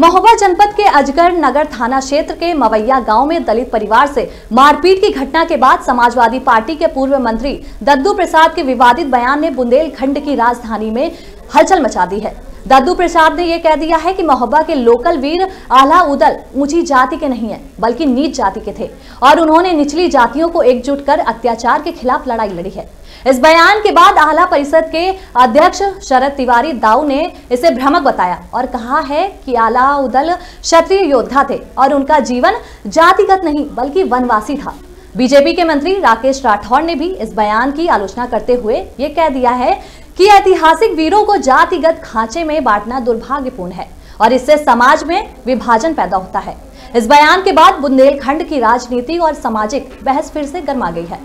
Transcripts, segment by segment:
महोबा जनपद के अजगर नगर थाना क्षेत्र के मवैया गांव में दलित परिवार से मारपीट की घटना के बाद समाजवादी पार्टी के पूर्व मंत्री दद्दू प्रसाद के विवादित बयान ने बुंदेलखंड की राजधानी में हलचल मचा दी है। दद्दू प्रसाद ने यह कह दिया है कि महोबा के लोकल वीर आला उदल ऊंची जाति के नहीं है बल्कि नीच जाति के थे और उन्होंने निचली जातियों को एकजुट कर अत्याचार के खिलाफ लड़ाई लड़ी है। इस बयान के बाद आला परिषद के अध्यक्ष शरद तिवारी दाऊ ने इसे भ्रामक बताया और कहा है कि आला उदल क्षत्रिय योद्धा थे और उनका जीवन जातिगत नहीं बल्कि वनवासी था। बीजेपी के मंत्री राकेश राठौर ने भी इस बयान की आलोचना करते हुए ये कह दिया है कि ऐतिहासिक वीरों को जातिगत खांचे में बांटना दुर्भाग्यपूर्ण है और इससे समाज में विभाजन पैदा होता है। इस बयान के बाद बुंदेलखंड की राजनीति और सामाजिक बहस फिर से गर्मा गई है।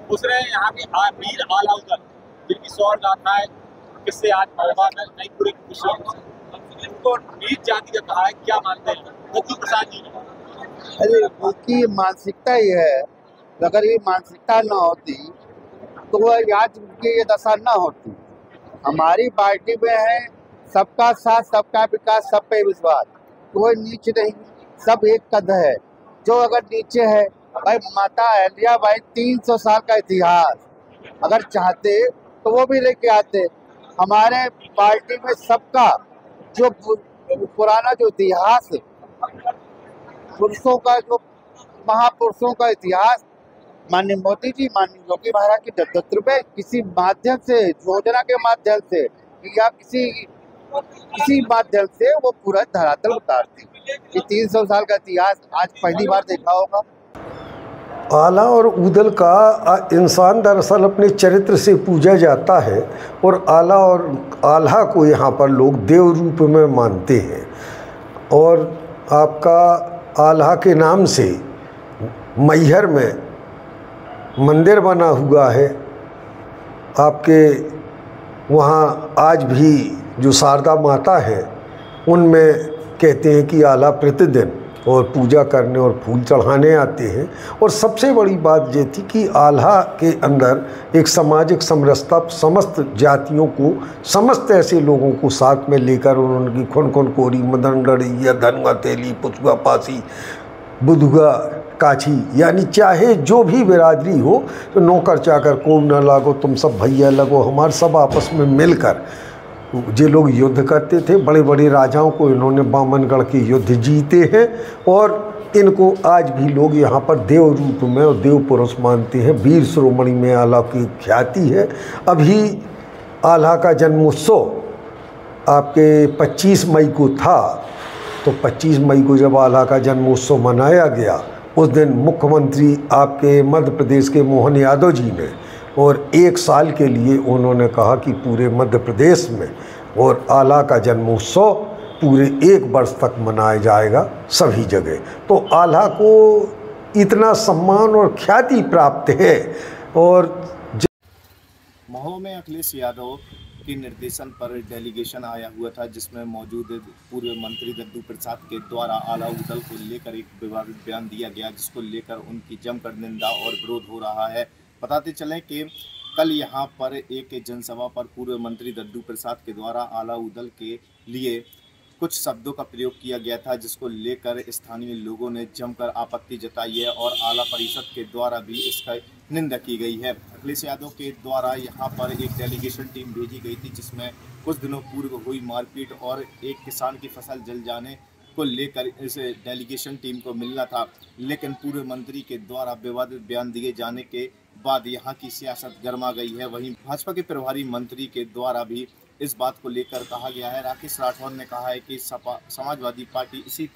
दूसरे यहाँ के वीर आला उदल जिनकी 100 गाथाएं किससे आज महोबा में नई पूरी खुशी इनको नीच जाति का कहा है, क्या मानते हैं दद्दू प्रसाद जी? अरे उनकी मानसिकता ही है, अगर ये मानसिकता न होती तो वह आज उनकी ये दशा न होती। हमारी पार्टी में है सबका साथ, सबका विकास, सब पे विश्वास। कोई नीचे नहीं, सब एक कद है। जो अगर नीचे है भाई, माता अहिल्याबाई 300 साल का इतिहास अगर चाहते तो वो भी लेके आते। हमारे पार्टी में सबका जो पुराना जो इतिहास, पुरुषों का जो महापुरुषों का इतिहास, माननीय मोदी जी, माननीय योगी महाराज के नेतृत्व में किसी माध्यम से, योजना के माध्यम से या किसी माध्यम से वो पूरा धरातल उतारती। ये 300 साल का इतिहास आज पहली बार देखा होगा। आला और उदल का इंसान दरअसल अपने चरित्र से पूजा जाता है और आल्हा को यहाँ पर लोग देव रूप में मानते हैं और आपका आल्हा के नाम से मैहर में मंदिर बना हुआ है। आपके वहाँ आज भी जो शारदा माता है उनमें कहते हैं कि आला प्रतिदिन और पूजा करने और फूल चढ़ाने आते हैं। और सबसे बड़ी बात ये थी कि आल्हा के अंदर एक सामाजिक समरसता, समस्त जातियों को, समस्त ऐसे लोगों को साथ में लेकर उन्होंने खुन कोरी, मदनगढ़ी या धनुआ तेली, पुछुआ पासी, बुधुआ काछी, यानी चाहे जो भी बिरादरी हो, तो नौकर चाकर को न लागो, तुम सब भैया लगो, हमारे सब आपस में मिलकर जे लोग युद्ध करते थे। बड़े बड़े राजाओं को इन्होंने बामनगढ़ के युद्ध जीते हैं और इनको आज भी लोग यहाँ पर देव रूप में और देव पुरुष मानते हैं। वीर शिरोमणि में आला की ख्याति है। अभी आला का जन्मोत्सव आपके 25 मई को था, तो 25 मई को जब आला का जन्मोत्सव मनाया गया, उस दिन मुख्यमंत्री आपके मध्य प्रदेश के मोहन यादव जी ने और 1 साल के लिए उन्होंने कहा कि पूरे मध्य प्रदेश में और आला का जन्मोत्सव पूरे 1 वर्ष तक मनाया जाएगा सभी जगह। तो आला को इतना सम्मान और ख्याति प्राप्त है। और महोबा में अखिलेश यादव के निर्देशन पर डेलीगेशन आया हुआ था जिसमें मौजूद पूर्व मंत्री दद्दू प्रसाद के द्वारा आला उदल को लेकर एक विवादित बयान दिया गया, जिसको लेकर उनकी जमकर निंदा और विरोध हो रहा है। बताते चलें कि कल यहां पर एक जनसभा पर पूर्व मंत्री दद्दू प्रसाद के द्वारा आला उदल के लिए कुछ शब्दों का प्रयोग किया गया था, जिसको लेकर स्थानीय लोगों ने जमकर आपत्ति जताई है और आला परिषद के द्वारा भी इसका निंदा की गई है। अखिलेश यादव के द्वारा यहां पर एक डेलीगेशन टीम भेजी गई थी, जिसमें कुछ दिनों पूर्व हुई मारपीट और एक किसान की फसल जल जाने को लेकर इस डेलीगेशन टीम को मिलना था, लेकिन पूर्व मंत्री के द्वारा विवादित बयान दिए जाने के बाद यहां की सियासत गर्मा गई है। वहीं भाजपा के प्रभारी मंत्री के द्वारा भी इस बात को लेकर कहा गया है। राकेश राठौर ने कहा है कि समाजवादी पार्टी इसी